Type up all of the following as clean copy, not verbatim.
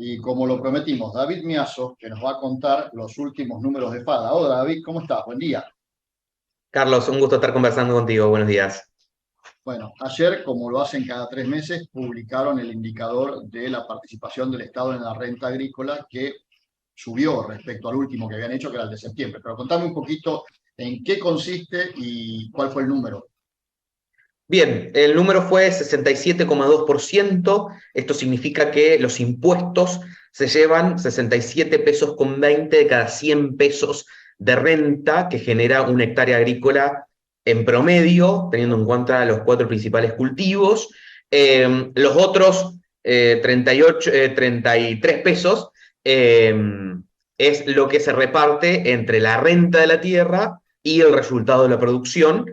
Y como lo prometimos, David Miazo, que nos va a contar los últimos números de FADA. Hola David, ¿cómo estás? Buen día. Carlos, un gusto estar conversando contigo. Buenos días. Bueno, ayer, como lo hacen cada 3 meses, publicaron el indicador de la participación del Estado en la renta agrícola que subió respecto al último que habían hecho, que era el de septiembre. Pero contame un poquito en qué consiste y cuál fue el número. Bien, el número fue 67,2%. Esto significa que los impuestos se llevan 67 pesos con 20 de cada 100 pesos de renta que genera una hectárea agrícola en promedio, teniendo en cuenta los 4 principales cultivos. Los otros 33 pesos eh, es lo que se reparte entre la renta de la tierra y el resultado de la producción.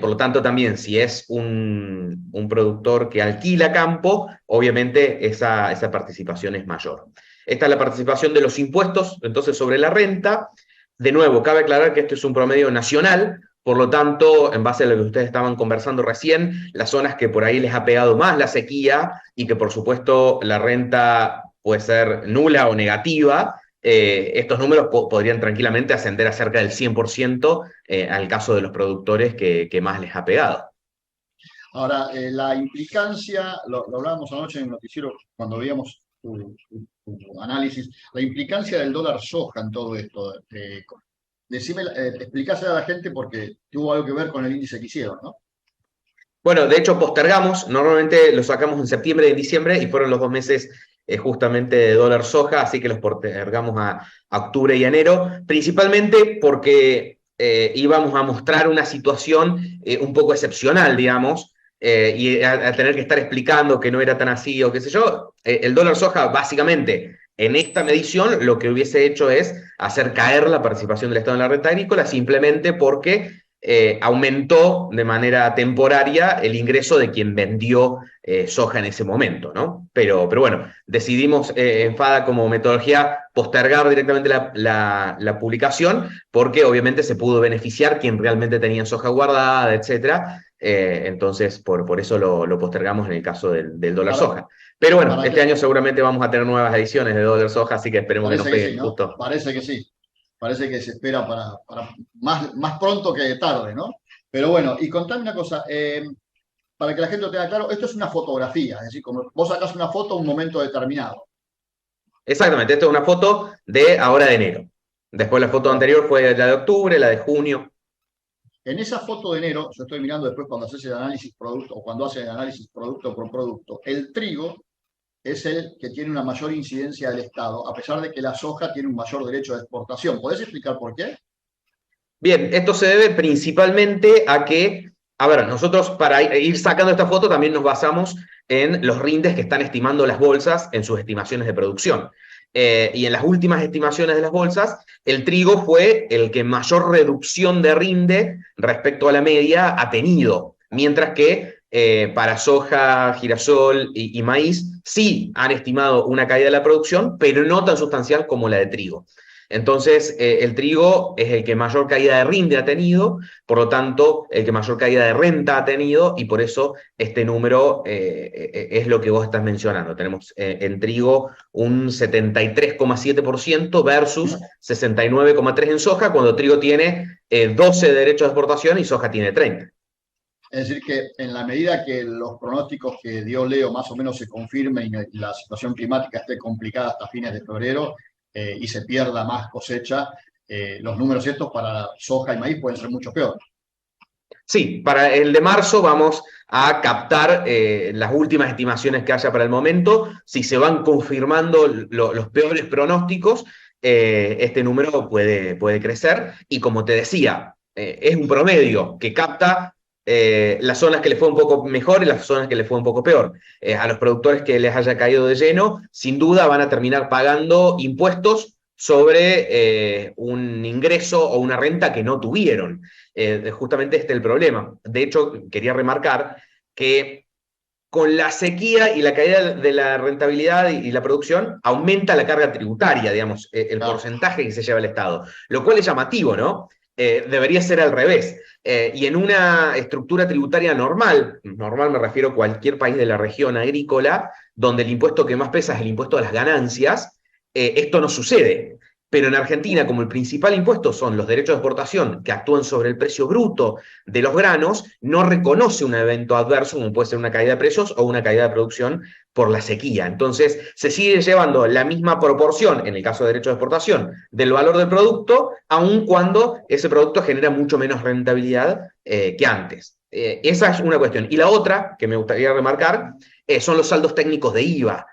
Por lo tanto, también si es un productor que alquila campo, obviamente esa participación es mayor. Esta es la participación de los impuestos, entonces, sobre la renta. De nuevo, cabe aclarar que esto es un promedio nacional, por lo tanto, en base a lo que ustedes estaban conversando recién, las zonas que por ahí les ha pegado más la sequía y que por supuesto la renta puede ser nula o negativa, estos números podrían tranquilamente ascender a cerca del 100% al caso de los productores que más les ha pegado. Ahora, la implicancia, lo hablábamos anoche en el noticiero cuando veíamos tu análisis, la implicancia del dólar soja en todo esto. Decime, explicásela a la gente porque tuvo algo que ver con el índice que hicieron, ¿no? Bueno, de hecho postergamos, normalmente lo sacamos en septiembre y en diciembre y fueron los 2 meses justamente de dólar soja, así que los postergamos a octubre y enero, principalmente porque íbamos a mostrar una situación un poco excepcional, digamos, y a tener que estar explicando que no era tan así o qué sé yo. El dólar soja básicamente en esta medición lo que hubiese hecho es hacer caer la participación del Estado en la renta agrícola simplemente porque aumentó de manera temporaria el ingreso de quien vendió soja en ese momento, ¿no? Pero bueno, decidimos en FADA como metodología postergar directamente la publicación porque obviamente se pudo beneficiar quien realmente tenía soja guardada, etcétera. Entonces, por eso lo postergamos en el caso del dólar Para, soja. Pero bueno, para este que, año seguramente vamos a tener nuevas ediciones de dólar soja, así que esperemos que nos parece que sí, pegue ¿no? justo. Parece que sí. Parece que se espera para más pronto que tarde, ¿no? Pero bueno, y contame una cosa, para que la gente lo tenga claro, esto es una fotografía, es decir, como vos sacás una foto a un momento determinado. Exactamente, esta es una foto de ahora de enero. Después la foto Bueno, anterior fue la de octubre, la de junio. en esa foto de enero, yo estoy mirando después cuando haces el análisis producto o cuando haces el análisis producto por producto, el trigo es el que tiene una mayor incidencia del Estado, a pesar de que la soja tiene un mayor derecho de exportación. ¿Podés explicar por qué? Bien, esto se debe principalmente a que, a ver, nosotros para ir sacando esta foto también nos basamos en los rindes que están estimando las bolsas en sus estimaciones de producción. Y en las últimas estimaciones de las bolsas, el trigo fue el que mayor reducción de rinde respecto a la media ha tenido, mientras que para soja, girasol y maíz sí han estimado una caída de la producción, pero no tan sustancial como la de trigo. Entonces, el trigo es el que mayor caída de rinde ha tenido, por lo tanto, el que mayor caída de renta ha tenido, y por eso este número es lo que vos estás mencionando. Tenemos en trigo un 73,7% versus 69,3% en soja, cuando trigo tiene 12 de derechos de exportación y soja tiene 30. Es decir, que en la medida que los pronósticos que dio Leo más o menos se confirmen y la situación climática esté complicada hasta fines de febrero y se pierda más cosecha, los números estos para soja y maíz pueden ser mucho peor. Sí, para el de marzo vamos a captar las últimas estimaciones que haya para el momento. Si se van confirmando los peores pronósticos, este número puede crecer. Y como te decía, es un promedio que capta las zonas que le fue un poco mejor y las zonas que le fue un poco peor. A los productores que les haya caído de lleno, sin duda van a terminar pagando impuestos sobre un ingreso o una renta que no tuvieron. Justamente este es el problema. De hecho, quería remarcar que con la sequía y la caída de la rentabilidad y la producción, aumenta la carga tributaria, digamos, el Claro. porcentaje que se lleva el Estado, lo cual es llamativo, ¿no? debería ser al revés. Y en una estructura tributaria normal me refiero a cualquier país de la región agrícola, donde el impuesto que más pesa es el impuesto a las ganancias, esto no sucede. Pero en Argentina, como el principal impuesto son los derechos de exportación que actúan sobre el precio bruto de los granos, no reconoce un evento adverso como puede ser una caída de precios o una caída de producción por la sequía. Entonces, se sigue llevando la misma proporción, en el caso de derechos de exportación, del valor del producto, aun cuando ese producto genera mucho menos rentabilidad que antes. Esa es una cuestión. Y la otra, que me gustaría remarcar, son los saldos técnicos de IVA.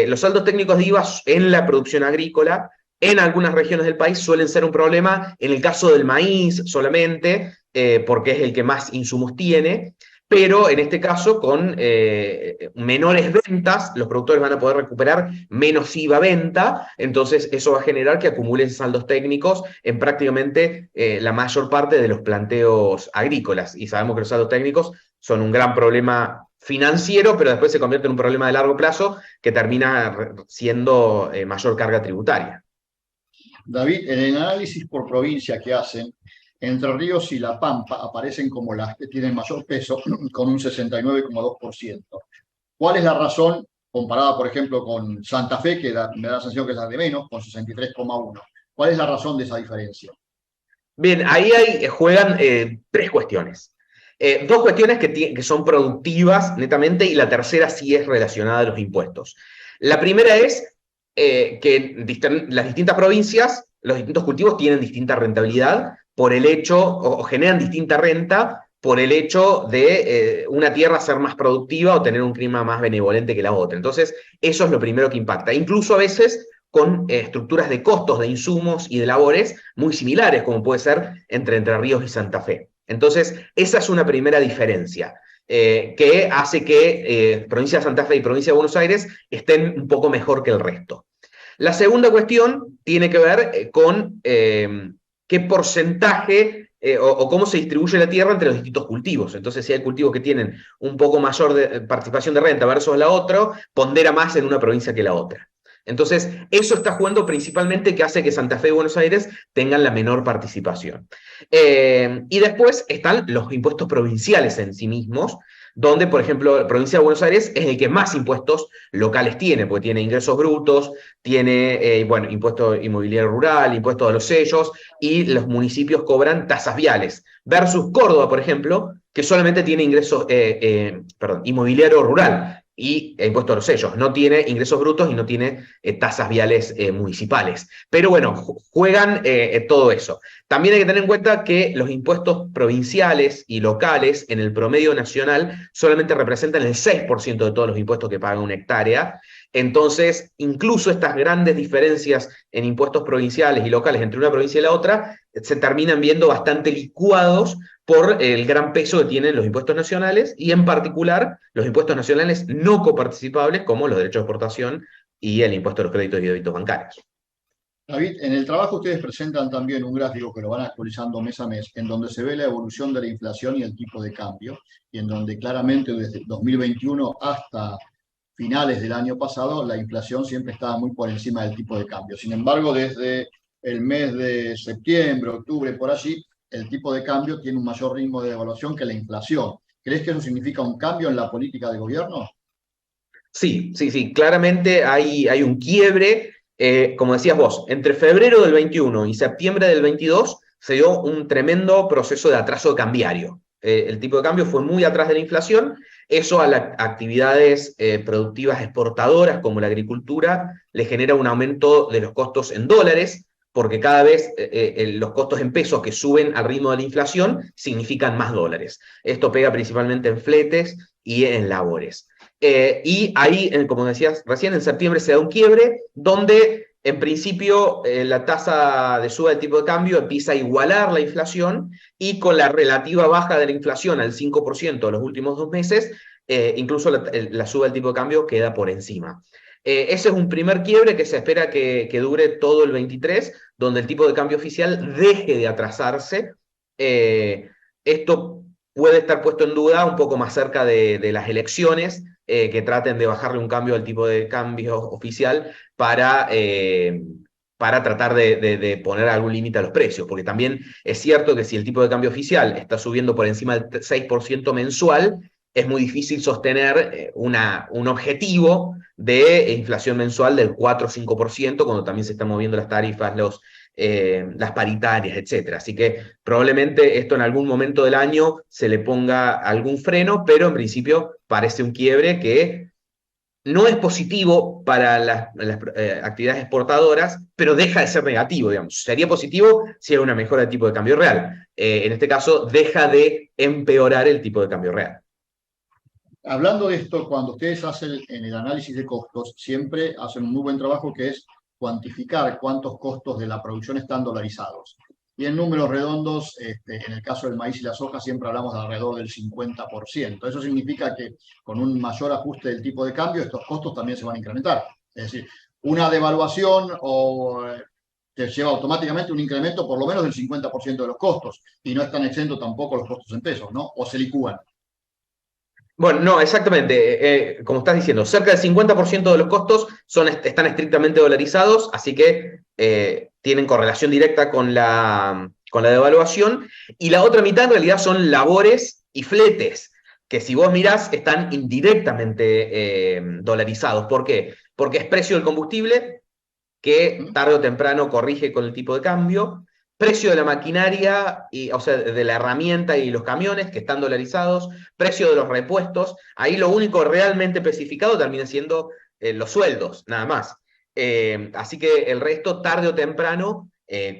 Los saldos técnicos de IVA en la producción agrícola en algunas regiones del país suelen ser un problema, en el caso del maíz solamente, porque es el que más insumos tiene, pero en este caso con menores ventas, los productores van a poder recuperar menos IVA venta, entonces eso va a generar que acumulen saldos técnicos en prácticamente la mayor parte de los planteos agrícolas, y sabemos que los saldos técnicos son un gran problema financiero, pero después se convierte en un problema de largo plazo que termina siendo mayor carga tributaria. David, en el análisis por provincia que hacen, Entre Ríos y La Pampa aparecen como las que tienen mayor peso, con un 69,2%. ¿Cuál es la razón comparada, por ejemplo, con Santa Fe, que me da la sensación que es la de menos, con 63,1%? ¿Cuál es la razón de esa diferencia? Bien, ahí juegan tres cuestiones. Dos cuestiones que son productivas netamente y la tercera sí es relacionada a los impuestos. La primera es que las distintas provincias, los distintos cultivos tienen distinta rentabilidad por el hecho, o generan distinta renta por el hecho de una tierra ser más productiva o tener un clima más benevolente que la otra. Entonces, eso es lo primero que impacta. Incluso a veces con estructuras de costos de insumos y de labores muy similares, como puede ser Entre Ríos y Santa Fe. Entonces, esa es una primera diferencia. Que hace que provincia de Santa Fe y provincia de Buenos Aires estén un poco mejor que el resto. La segunda cuestión tiene que ver con qué porcentaje o cómo se distribuye la tierra entre los distintos cultivos. Entonces, si hay cultivos que tienen un poco mayor de participación de renta versus la otra, pondera más en una provincia que la otra. Entonces, eso está jugando principalmente que hace que Santa Fe y Buenos Aires tengan la menor participación. Y después están los impuestos provinciales en sí mismos, donde, por ejemplo, la provincia de Buenos Aires es el que más impuestos locales tiene, porque tiene ingresos brutos, tiene, bueno, impuesto inmobiliario rural, impuesto a los sellos, y los municipios cobran tasas viales, versus Córdoba, por ejemplo, que solamente tiene ingresos, inmobiliario rural y impuesto a los sellos. No tiene ingresos brutos y no tiene tasas viales municipales. Pero bueno, juegan todo eso. También hay que tener en cuenta que los impuestos provinciales y locales en el promedio nacional solamente representan el 6% de todos los impuestos que paga una hectárea. Entonces, incluso estas grandes diferencias en impuestos provinciales y locales entre una provincia y la otra se terminan viendo bastante licuados por el gran peso que tienen los impuestos nacionales y en particular los impuestos nacionales no coparticipables como los derechos de exportación y el impuesto a los créditos y débitos bancarios. David, en el trabajo ustedes presentan también un gráfico que lo van actualizando mes a mes, en donde se ve la evolución de la inflación y el tipo de cambio, y en donde claramente desde 2021 hasta finales del año pasado, la inflación siempre estaba muy por encima del tipo de cambio. Sin embargo, desde el mes de septiembre, octubre, por allí, el tipo de cambio tiene un mayor ritmo de devaluación que la inflación. ¿Crees que eso significa un cambio en la política de gobierno? Sí, sí, sí, claramente hay un quiebre, como decías vos, entre febrero del 21 y septiembre del 22 se dio un tremendo proceso de atraso cambiario. El tipo de cambio fue muy atrás de la inflación, eso a las actividades productivas exportadoras como la agricultura le genera un aumento de los costos en dólares, porque cada vez los costos en pesos que suben al ritmo de la inflación significan más dólares. Esto pega principalmente en fletes y en labores. Y ahí, como decías recién, en septiembre se da un quiebre donde en principio la tasa de suba del tipo de cambio empieza a igualar la inflación y con la relativa baja de la inflación al 5% de los últimos 2 meses, incluso la suba del tipo de cambio queda por encima. Ese es un primer quiebre que se espera que dure todo el 23, donde el tipo de cambio oficial deje de atrasarse. Esto puede estar puesto en duda un poco más cerca de las elecciones, que traten de bajarle un cambio al tipo de cambio oficial para tratar de poner algún límite a los precios, porque también es cierto que si el tipo de cambio oficial está subiendo por encima del 6% mensual, es muy difícil sostener un objetivo de inflación mensual del 4 o 5%, cuando también se están moviendo las tarifas, las paritarias, etc. Así que probablemente esto en algún momento del año se le ponga algún freno, pero en principio parece un quiebre que no es positivo para las actividades exportadoras, pero deja de ser negativo, digamos. Sería positivo si hay una mejora del tipo de cambio real. En este caso, deja de empeorar el tipo de cambio real. Hablando de esto, cuando ustedes hacen en el análisis de costos, siempre hacen un muy buen trabajo que es cuantificar cuántos costos de la producción están dolarizados. Y en números redondos, en el caso del maíz y la soja, siempre hablamos de alrededor del 50%. Eso significa que con un mayor ajuste del tipo de cambio, estos costos también se van a incrementar. Es decir, una devaluación te lleva automáticamente un incremento por lo menos del 50% de los costos. Y no están exentos tampoco los costos en pesos, ¿no? O se licúan. Bueno, no, exactamente. Como estás diciendo, cerca del 50% de los costos están estrictamente dolarizados, así que tienen correlación directa con la devaluación. Y la otra mitad en realidad son labores y fletes, que si vos mirás están indirectamente dolarizados. ¿Por qué? Porque es precio del combustible, que tarde o temprano corrige con el tipo de cambio, precio de la maquinaria, o sea, de la herramienta y los camiones que están dolarizados, precio de los repuestos, ahí lo único realmente especificado termina siendo los sueldos, nada más. Así que el resto, tarde o temprano,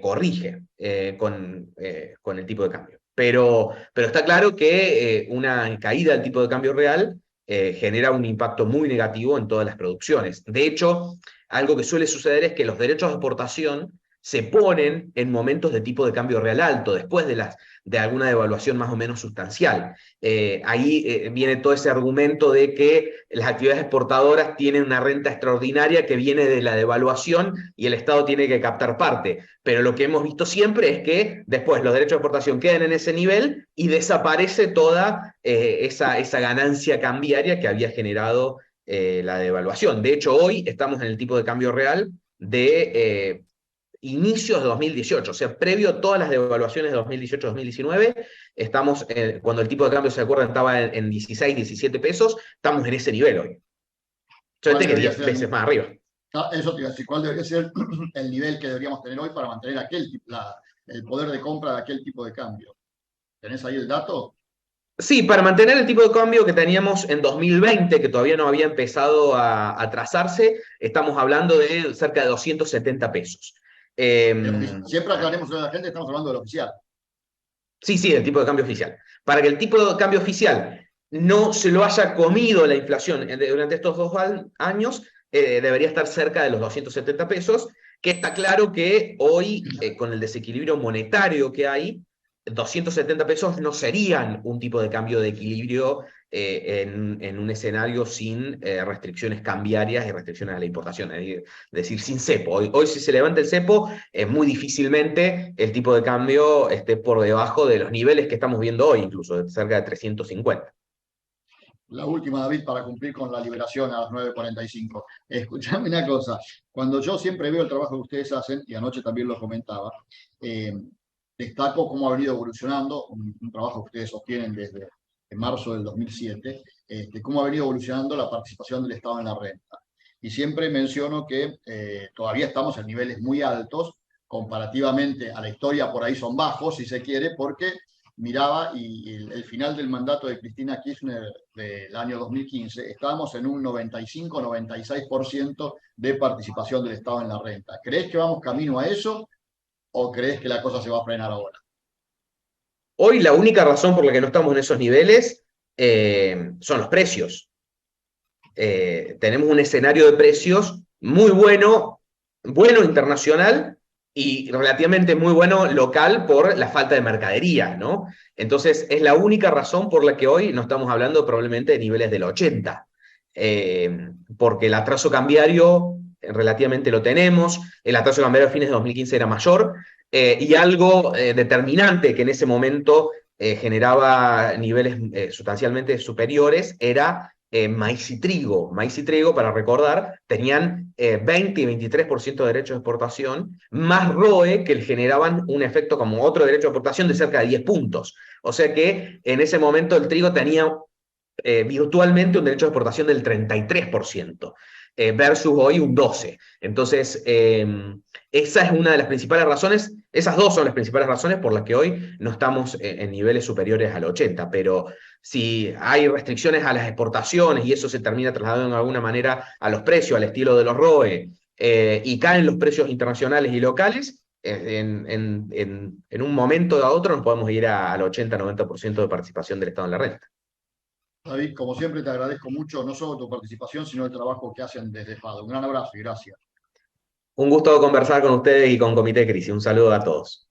corrige con el tipo de cambio. Pero está claro que una caída del tipo de cambio real genera un impacto muy negativo en todas las producciones. De hecho, algo que suele suceder es que los derechos de exportación se ponen en momentos de tipo de cambio real alto, después de alguna devaluación más o menos sustancial. Ahí viene todo ese argumento de que las actividades exportadoras tienen una renta extraordinaria que viene de la devaluación y el Estado tiene que captar parte. Pero lo que hemos visto siempre es que después los derechos de exportación quedan en ese nivel y desaparece toda esa ganancia cambiaria que había generado la devaluación. De hecho, hoy estamos en el tipo de cambio real de inicios de 2018, o sea, previo a todas las devaluaciones de 2018-2019, estamos, cuando el tipo de cambio, se acuerdan, estaba en 16, 17 pesos, estamos en ese nivel hoy. Yo que 10 veces más arriba. Eso te iba a decir, ¿cuál debería ser el nivel que deberíamos tener hoy para mantener el poder de compra de aquel tipo de cambio? ¿Tenés ahí el dato? Sí, para mantener el tipo de cambio que teníamos en 2020, que todavía no había empezado a trazarse, estamos hablando de cerca de 270 pesos. Siempre aclaremos a la gente, estamos hablando del oficial. Sí, el tipo de cambio oficial. Para que el tipo de cambio oficial no se lo haya comido la inflación durante estos 2 años, debería estar cerca de los 270 pesos, que está claro que hoy, con el desequilibrio monetario que hay, 270 pesos no serían un tipo de cambio de equilibrio en un escenario sin restricciones cambiarias y restricciones a la importación, es decir, sin cepo. Hoy si se levanta el cepo, muy difícilmente el tipo de cambio esté por debajo de los niveles que estamos viendo hoy, incluso de cerca de 350. La última, David, para cumplir con la liberación a las 9:45. Escuchame una cosa, cuando yo siempre veo el trabajo que ustedes hacen, y anoche también lo comentaba, destaco cómo ha venido evolucionando, un trabajo que ustedes sostienen desde marzo del 2007, cómo ha venido evolucionando la participación del Estado en la renta. Y siempre menciono que todavía estamos en niveles muy altos, comparativamente a la historia por ahí son bajos, si se quiere, porque miraba y el final del mandato de Cristina Kirchner del año 2015, estábamos en un 95-96% de participación del Estado en la renta. ¿Crees que vamos camino a eso o crees que la cosa se va a frenar ahora? Hoy la única razón por la que no estamos en esos niveles son los precios. Tenemos un escenario de precios muy bueno internacional y relativamente muy bueno local por la falta de mercadería, ¿no? Entonces, es la única razón por la que hoy no estamos hablando probablemente de niveles del 80, porque el atraso cambiario relativamente lo tenemos, el atraso cambiario a fines de 2015 era mayor, y algo determinante que en ese momento generaba niveles sustancialmente superiores era maíz y trigo. Maíz y trigo, para recordar, tenían 20 y 23% de derechos de exportación, más ROE, que le generaban un efecto como otro derecho de exportación de cerca de 10 puntos. O sea que en ese momento el trigo tenía virtualmente un derecho de exportación del 33%, versus hoy un 12%. Entonces, esa es una de las principales razones, esas dos son las principales razones por las que hoy no estamos en niveles superiores al 80%, pero si hay restricciones a las exportaciones y eso se termina trasladando de alguna manera a los precios, al estilo de los ROE, y caen los precios internacionales y locales, en un momento de a otro nos podemos ir al 80-90% de participación del Estado en la renta. David, como siempre, te agradezco mucho no solo tu participación, sino el trabajo que hacen desde FADO. Un gran abrazo y gracias. Un gusto conversar con ustedes y con Comité de Crisis. Un saludo a todos.